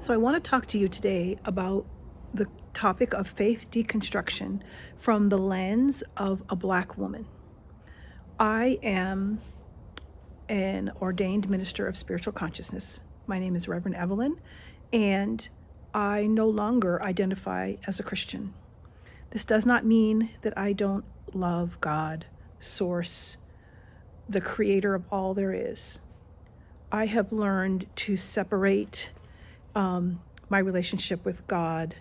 So I want to talk to you today about the topic of faith deconstruction from the lens of a Black woman. I am an ordained minister of spiritual consciousness. My name is Reverend Evelyn, and I no longer identify as a Christian. This does not mean that I don't love God, Source, the creator of all there is. I have learned to separate my relationship with God,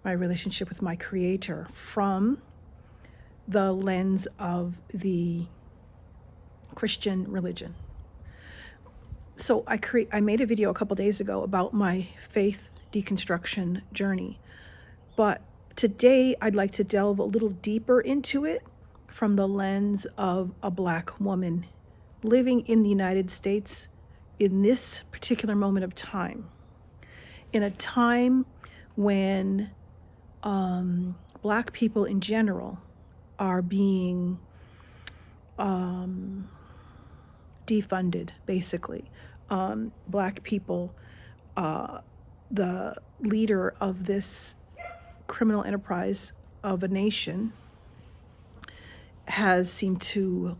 my relationship with my Creator, from the lens of the Christian religion. So I made a video a couple days ago about my faith deconstruction journey, but today I'd like to delve a little deeper into it from the lens of a Black woman living in the United States in this particular moment of time. In a time when Black people in general are being defunded, basically. Black people, the leader of this criminal enterprise of a nation, has seemed to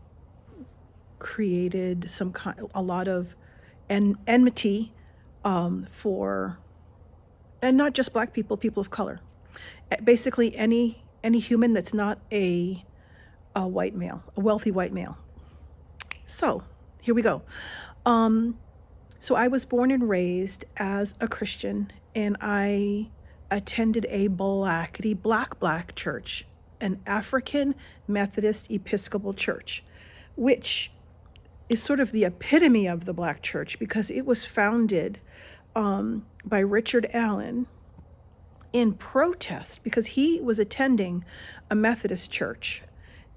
created a lot of enmity for, and not just Black people, people of color. Basically, any human that's not a white male, a wealthy white male. So here we go. So I was born and raised as a Christian, and I attended a black church, an African Methodist Episcopal church, which is sort of the epitome of the Black church because it was founded by Richard Allen in protest because he was attending a Methodist church.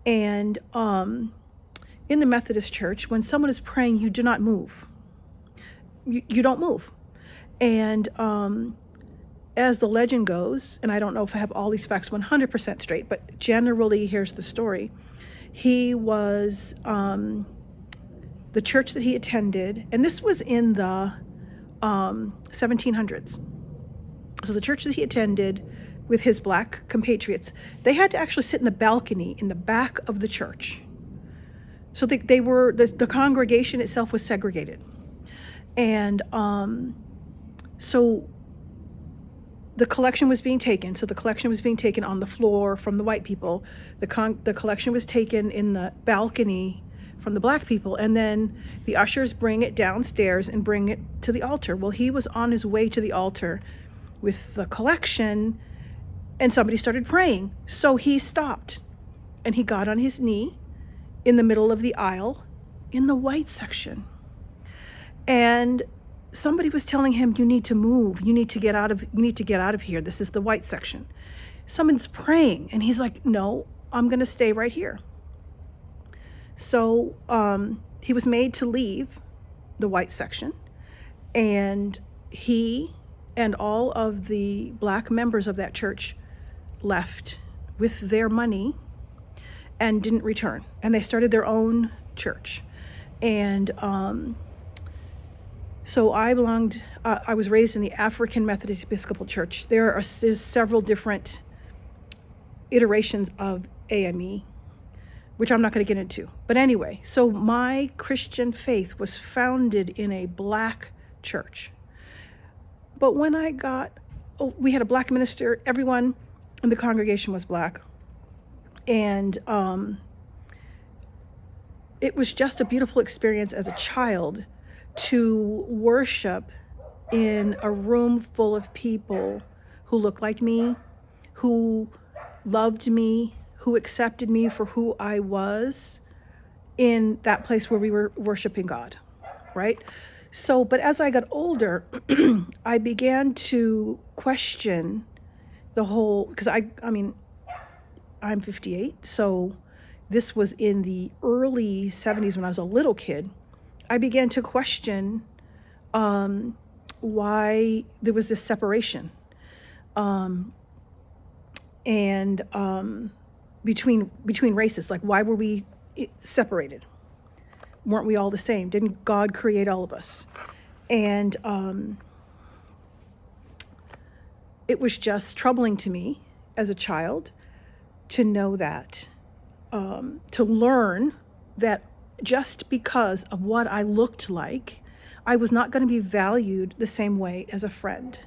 And in the Methodist church, when someone is praying, you do not move. You don't move. And as the legend goes, and I don't know if I have all these facts 100% straight, but generally here's the story. He was, the church that he attended, and this was in the 1700s. So the church that he attended with his Black compatriots, they had to actually sit in the balcony in the back of the church. So they were, the congregation itself was segregated. And so the collection was being taken. So the collection was being taken on the floor from the white people. The collection was taken in the balcony from the Black people, and then the ushers bring it downstairs and bring it to the altar. Well, he was on his way to the altar with the collection, and somebody started praying. So he stopped, and he got on his knee in the middle of the aisle in the white section. And somebody was telling him, you need to move. You need to get out of here. This is the white section. Someone's praying, and he's like, no, I'm going to stay right here. So he was made to leave the white section, and he and all of the Black members of that church left with their money and didn't return. And they started their own church. And so I was raised in the African Methodist Episcopal Church. There's several different iterations of AME, which I'm not going to get into. But anyway, so my Christian faith was founded in a Black church. But when we had a Black minister, everyone in the congregation was Black. And it was just a beautiful experience as a child to worship in a room full of people who looked like me, who loved me, who accepted me for who I was in that place where we were worshiping God, right? So, but as I got older, I began to question the whole, because I'm 58, so this was in the early 70s when I was a little kid. I began to question why there was this separation between races. Like, why were we separated? Weren't we all the same? Didn't God create all of us? And it was just troubling to me as a child to know that, to learn that just because of what I looked like, I was not going to be valued the same way as a friend.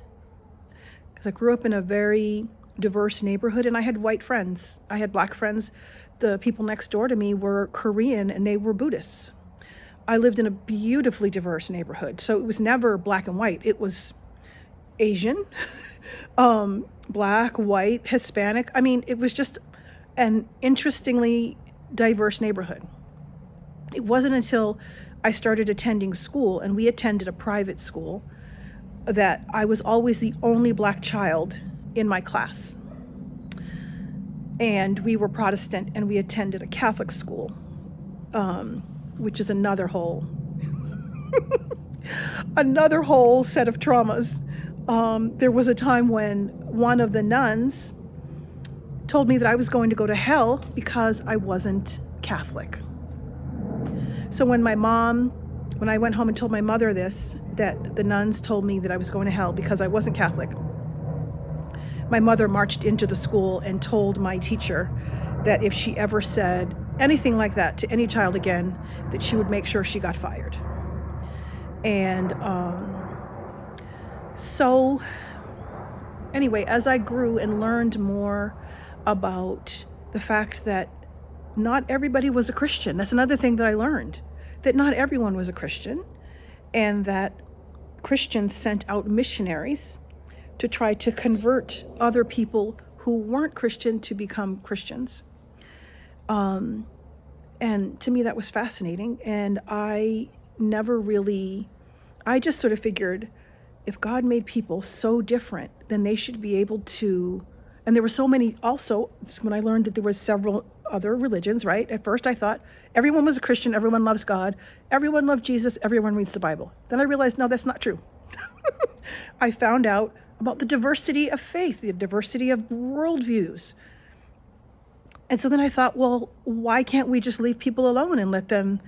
Because I grew up in a very diverse neighborhood, and I had white friends. I had black friends. The people next door to me were Korean, and they were Buddhists. I lived in a beautifully diverse neighborhood, so it was never black and white. It was Asian, black, white, Hispanic. I mean, it was just an interestingly diverse neighborhood. It wasn't until I started attending school, and we attended a private school, that I was always the only black child in my class. And we were Protestant, and we attended a Catholic school, which is another whole set of traumas. There was a time when one of the nuns told me that I was going to go to hell because I wasn't Catholic. So when I went home and told my mother this, that the nuns told me that I was going to hell because I wasn't Catholic, my mother marched into the school and told my teacher that if she ever said anything like that to any child again, that she would make sure she got fired. And so anyway, as I grew and learned more about the fact that not everybody was a Christian, that's another thing that I learned, that not everyone was a Christian, and that Christians sent out missionaries to try to convert other people who weren't Christian to become Christians. And to me, that was fascinating. And I just sort of figured, if God made people so different, then they should be able to, and there were so many also, when I learned that there were several other religions, right? At first I thought everyone was a Christian, everyone loves God, everyone loved Jesus, everyone reads the Bible. Then I realized, no, that's not true. I found out about the diversity of faith, the diversity of worldviews. And so then I thought, well, why can't we just leave people alone and let them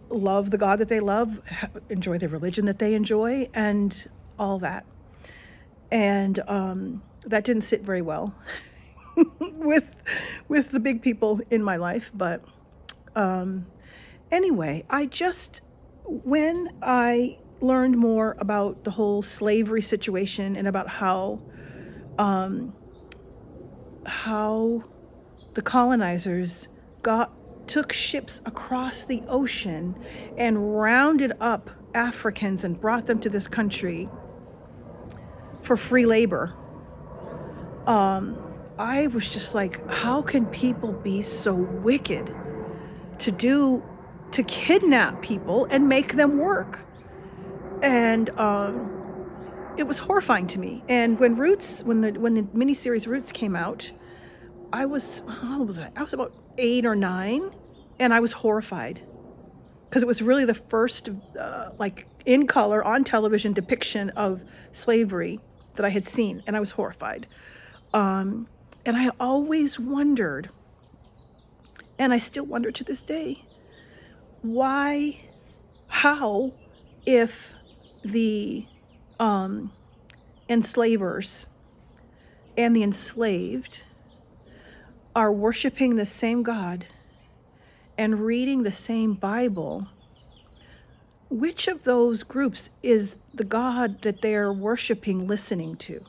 love the God that they love, enjoy the religion that they enjoy, and all that? And that didn't sit very well with the big people in my life. But anyway, when I learned more about the whole slavery situation and about how the colonizers took ships across the ocean and rounded up Africans and brought them to this country for free labor, I was just like, how can people be so wicked to kidnap people and make them work? And it was horrifying to me. And when the miniseries Roots came out, I was about 8 or 9, and I was horrified because it was really the first in color on television depiction of slavery that I had seen, and I was horrified. And I always wondered, and I still wonder to this day, how, if the enslavers and the enslaved are worshiping the same God and reading the same Bible, which of those groups is the God that they're worshiping listening to?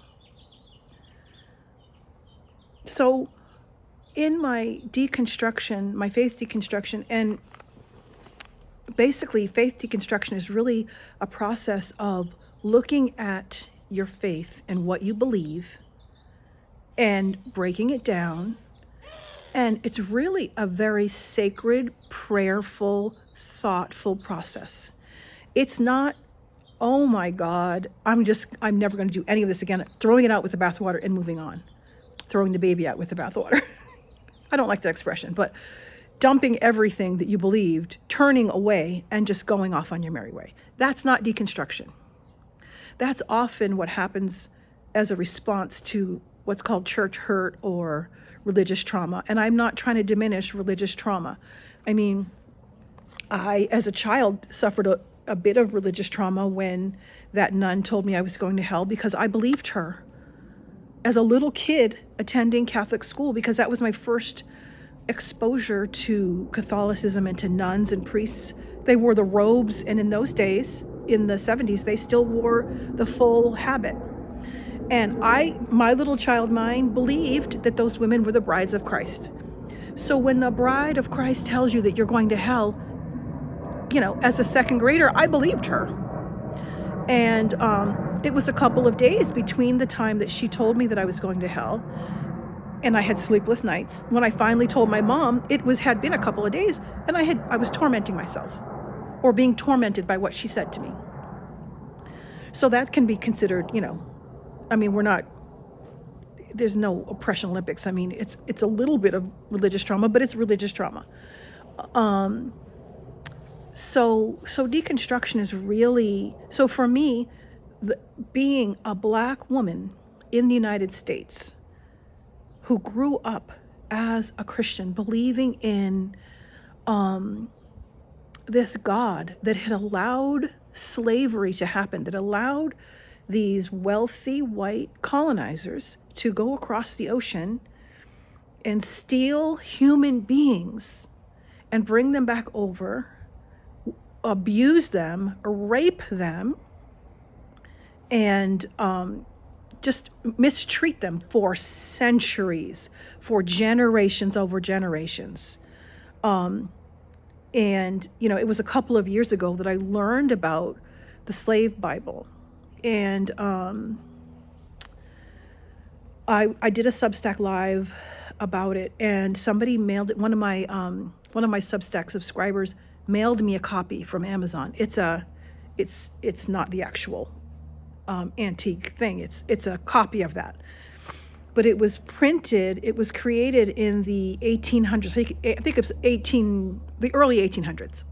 So in my deconstruction, my faith deconstruction, and basically faith deconstruction is really a process of looking at your faith and what you believe and breaking it down. And it's really a very sacred, prayerful, thoughtful process. It's not, oh my God, I'm never going to do any of this again, throwing it out with the bathwater and moving on, throwing the baby out with the bathwater. I don't like that expression, but dumping everything that you believed, turning away, and just going off on your merry way. That's not deconstruction. That's often what happens as a response to what's called church hurt or religious trauma. And I'm not trying to diminish religious trauma. I mean, I, as a child, suffered a bit of religious trauma when that nun told me I was going to hell because I believed her. as a little kid attending Catholic school, because that was my first exposure to Catholicism and to nuns and priests. They wore the robes, and in those days, in the 70s, they still wore the full habit. And my little child mind, believed that those women were the brides of Christ. So when the bride of Christ tells you that you're going to hell, as a second grader, I believed her. And it was a couple of days between the time that she told me that I was going to hell and I had sleepless nights. When I finally told my mom, had been a couple of days, and I was tormenting myself, or being tormented by what she said to me. So that can be considered, there's no oppression Olympics. It's a little bit of religious trauma, but it's religious trauma. So deconstruction is really, so for me, being a Black woman in the United States who grew up as a Christian, believing in this God that had allowed slavery to happen, that allowed these wealthy white colonizers to go across the ocean and steal human beings and bring them back over, abuse them, rape them, and just mistreat them for centuries, for generations over generations. And, it was a couple of years ago that I learned about the slave Bible. And I did a Substack Live about it, and somebody mailed it. One of my Substack subscribers mailed me a copy from Amazon. It's not the actual antique thing. It's a copy of that, but it was printed. It was created in the 1800s. I think it was the early 1800s.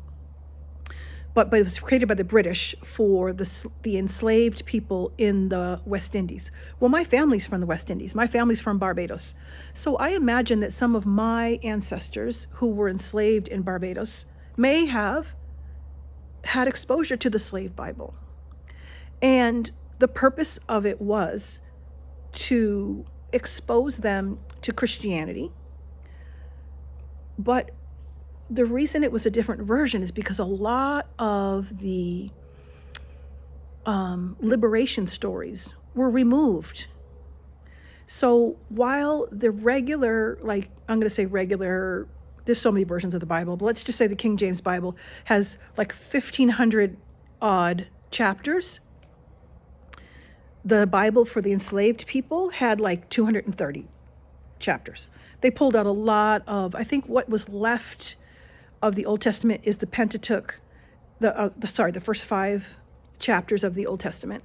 But it was created by the British for the enslaved people in the West Indies. Well, my family's from the West Indies. My family's from Barbados. So I imagine that some of my ancestors who were enslaved in Barbados may have had exposure to the slave Bible. And the purpose of it was to expose them to Christianity. But the reason it was a different version is because a lot of the liberation stories were removed. So while the regular, there's so many versions of the Bible, but let's just say the King James Bible has 1,500 odd chapters. The Bible for the enslaved people had 230 chapters. They pulled out a lot of, I think what was left of the Old Testament is the Pentateuch, the first 5 chapters of the Old Testament.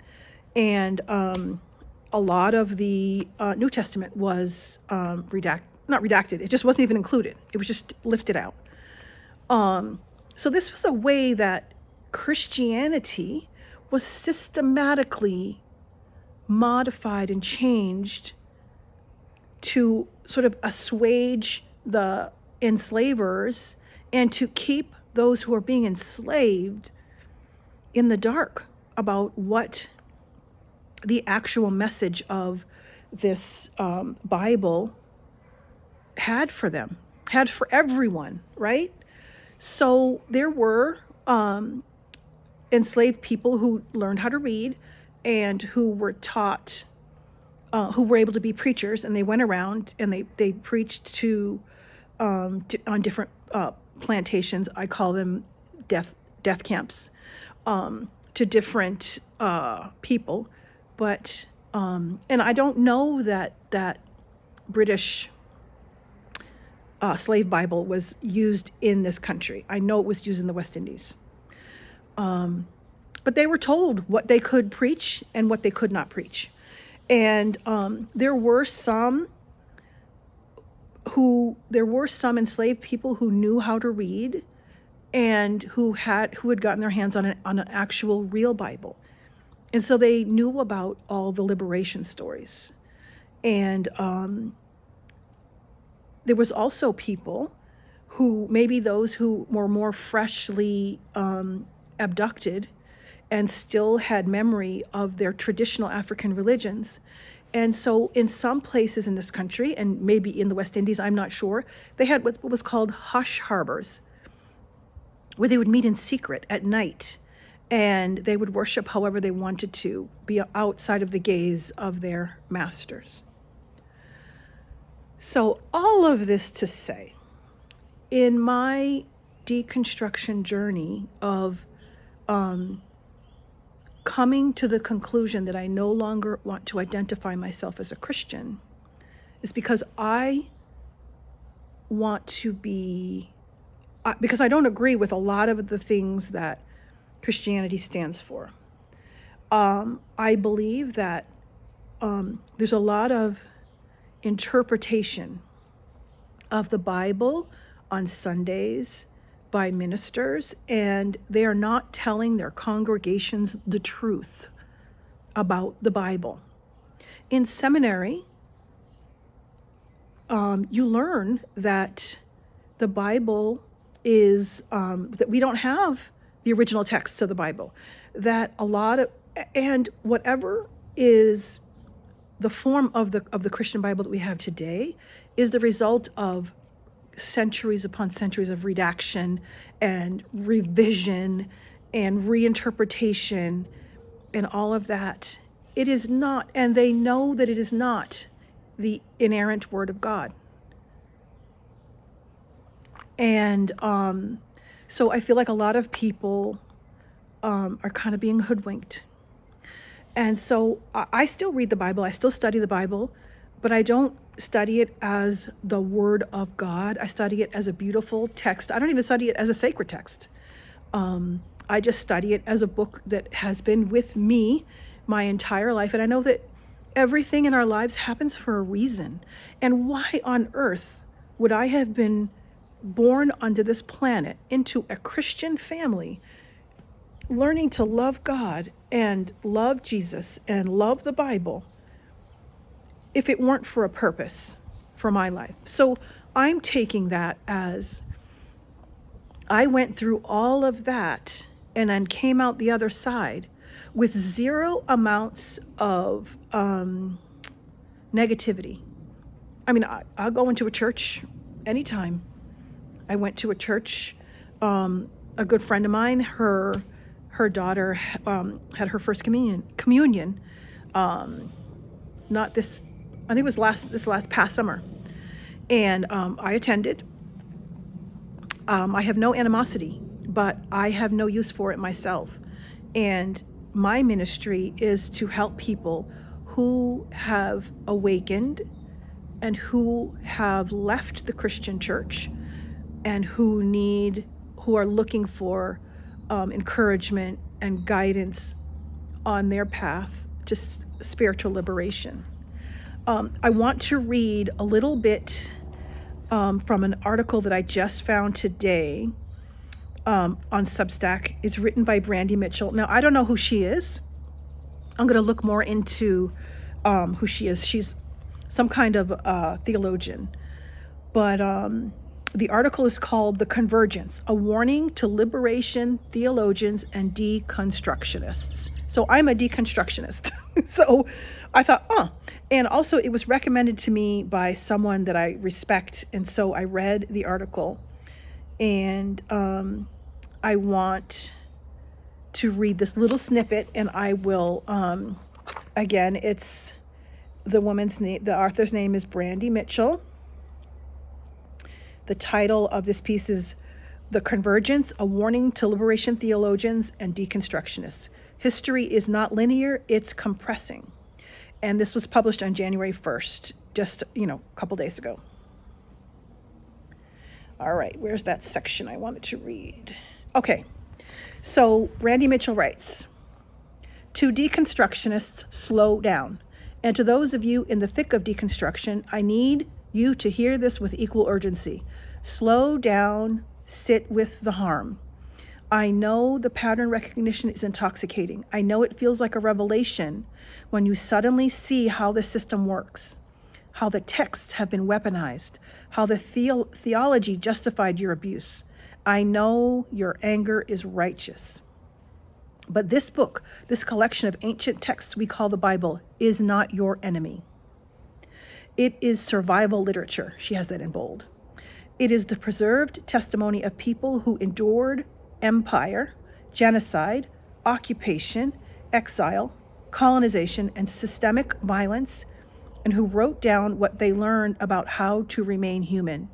And a lot of the New Testament was not redacted. It just wasn't even included. It was just lifted out. So this was a way that Christianity was systematically modified and changed to sort of assuage the enslavers and to keep those who are being enslaved in the dark about what the actual message of this Bible had for them, had for everyone, right? So there were enslaved people who learned how to read and who were taught, who were able to be preachers, and they went around and they preached on different plantations. I call them death camps, to different people. But and I don't know that British slave Bible was used in this country. I know it was used in the West Indies. But they were told what they could preach and what they could not preach. And there were some enslaved people who knew how to read and who had gotten their hands on an actual real Bible. And so they knew about all the liberation stories. And there was also people who, maybe those who were more freshly abducted and still had memory of their traditional African religions, And so in some places in this country, and maybe in the West Indies, I'm not sure, they had what was called hush harbors, where they would meet in secret at night, and they would worship however they wanted to, be outside of the gaze of their masters. So all of this to say, in my deconstruction journey of coming to the conclusion that I no longer want to identify myself as a Christian, is because I want to be, because I don't agree with a lot of the things that Christianity stands for. I believe that there's a lot of interpretation of the Bible on Sundays by ministers, and they are not telling their congregations the truth about the Bible. In seminary, you learn that the Bible is, that we don't have the original texts of the Bible, that a lot of, and whatever is the form of the Christian Bible that we have today is the result of centuries upon centuries of redaction and revision and reinterpretation and all of that. It is not, and they know that it is not the inerrant word of God. And so I feel like a lot of people are kind of being hoodwinked. And so I still read the Bible, I still study the Bible, but I don't study it as the Word of God. I study it as a beautiful text. I don't even study it as a sacred text. I just study it as a book that has been with me my entire life. And I know that everything in our lives happens for a reason. And why on earth would I have been born onto this planet into a Christian family, learning to love God and love Jesus and love the Bible, if it weren't for a purpose for my life? So I'm taking that as I went through all of that and then came out the other side with zero amounts of negativity. I mean, I'll go into a church anytime. I went to a church, a good friend of mine, her daughter had her first communion, not this, I think it was this past summer. And I attended. I have no animosity, but I have no use for it myself. And my ministry is to help people who have awakened and who have left the Christian church and who are looking for encouragement and guidance on their path to spiritual liberation. I want to read a little bit from an article that I just found today on Substack. It's written by Brandy Mitchell. Now, I don't know who she is. I'm going to look more into who she is. She's some kind of theologian. But the article is called The Convergence, a warning to liberation theologians and deconstructionists. So I'm a deconstructionist. So I thought, and also it was recommended to me by someone that I respect. And so I read the article, and I want to read this little snippet, and I will, again, it's the woman's name, the author's name is Brandy Mitchell. The title of this piece is The Convergence, a warning to liberation theologians and deconstructionists. History is not linear, it's compressing. And this was published on January 1st, just, a couple days ago. All right, where's that section I wanted to read? Okay, so Brandy Mitchell writes, to deconstructionists, slow down. And to those of you in the thick of deconstruction, I need you to hear this with equal urgency. Slow down, sit with the harm. I know the pattern recognition is intoxicating. I know it feels like a revelation when you suddenly see how the system works, how the texts have been weaponized, how the theology justified your abuse. I know your anger is righteous. But this book, this collection of ancient texts we call the Bible, is not your enemy. It is survival literature. She has that in bold. It is the preserved testimony of people who endured empire, genocide, occupation, exile, colonization, and systemic violence, and who wrote down what they learned about how to remain human,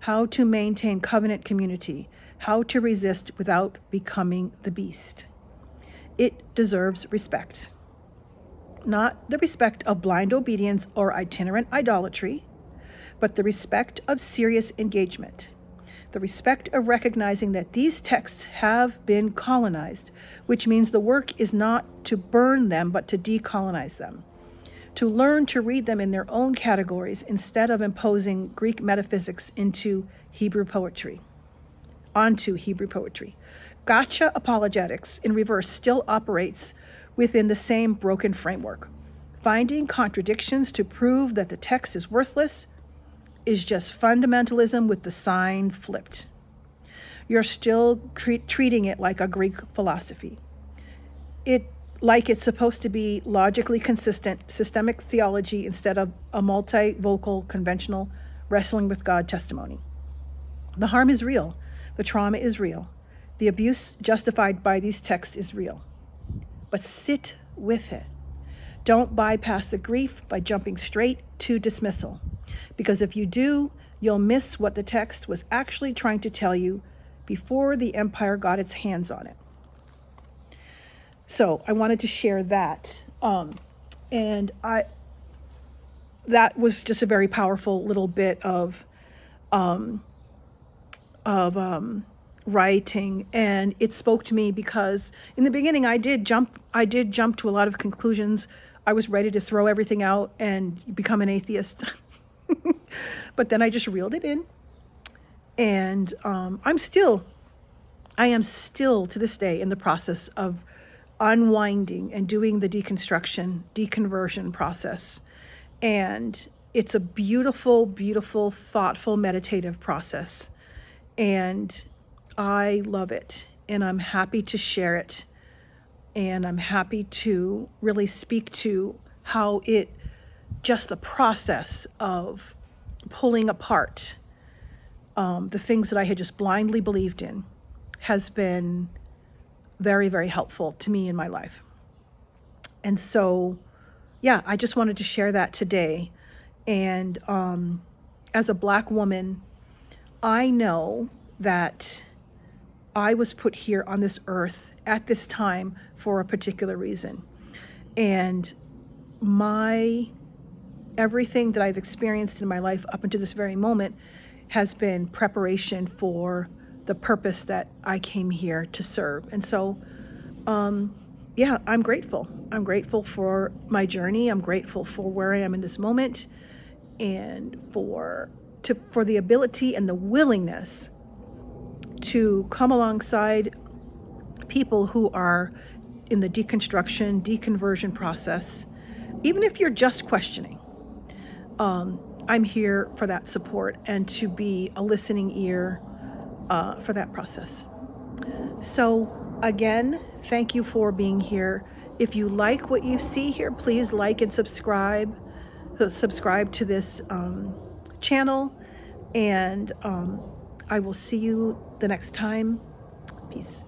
how to maintain covenant community, how to resist without becoming the beast. It deserves respect. Not the respect of blind obedience or itinerant idolatry, but the respect of serious engagement. The respect of recognizing that these texts have been colonized, which means the work is not to burn them, but to decolonize them. To learn to read them in their own categories instead of imposing Greek metaphysics onto Hebrew poetry. Gotcha apologetics in reverse still operates within the same broken framework. Finding contradictions to prove that the text is worthless is just fundamentalism with the sign flipped. You're still treating it like a Greek philosophy. Like it's supposed to be logically consistent, systemic theology instead of a multi-vocal, conventional wrestling with God testimony. The harm is real. The trauma is real. The abuse justified by these texts is real. But sit with it. Don't bypass the grief by jumping straight to dismissal. Because if you do, you'll miss what the text was actually trying to tell you before the empire got its hands on it. So I wanted to share that. That was just a very powerful little bit of writing, and it spoke to me because in the beginning I did jump to a lot of conclusions. I was ready to throw everything out and become an atheist. But then I just reeled it in, and I am still to this day in the process of unwinding and doing the deconstruction, deconversion process. And it's a beautiful, beautiful, thoughtful, meditative process. And I love it, and I'm happy to share it, and I'm happy to really speak to how just the process of pulling apart the things that I had just blindly believed in has been very, very helpful to me in my life. And so, yeah, I just wanted to share that today. And as a Black woman, I know that I was put here on this earth at this time for a particular reason. And everything that I've experienced in my life up until this very moment has been preparation for the purpose that I came here to serve. And so, yeah, I'm grateful. I'm grateful for my journey. I'm grateful for where I am in this moment, and for the ability and the willingness to come alongside people who are in the deconstruction, deconversion process. Even if you're just questioning, I'm here for that support and to be a listening ear for that process. So again, thank you for being here. If you like what you see here, please like and subscribe to this channel, and I will see you the next time. Peace.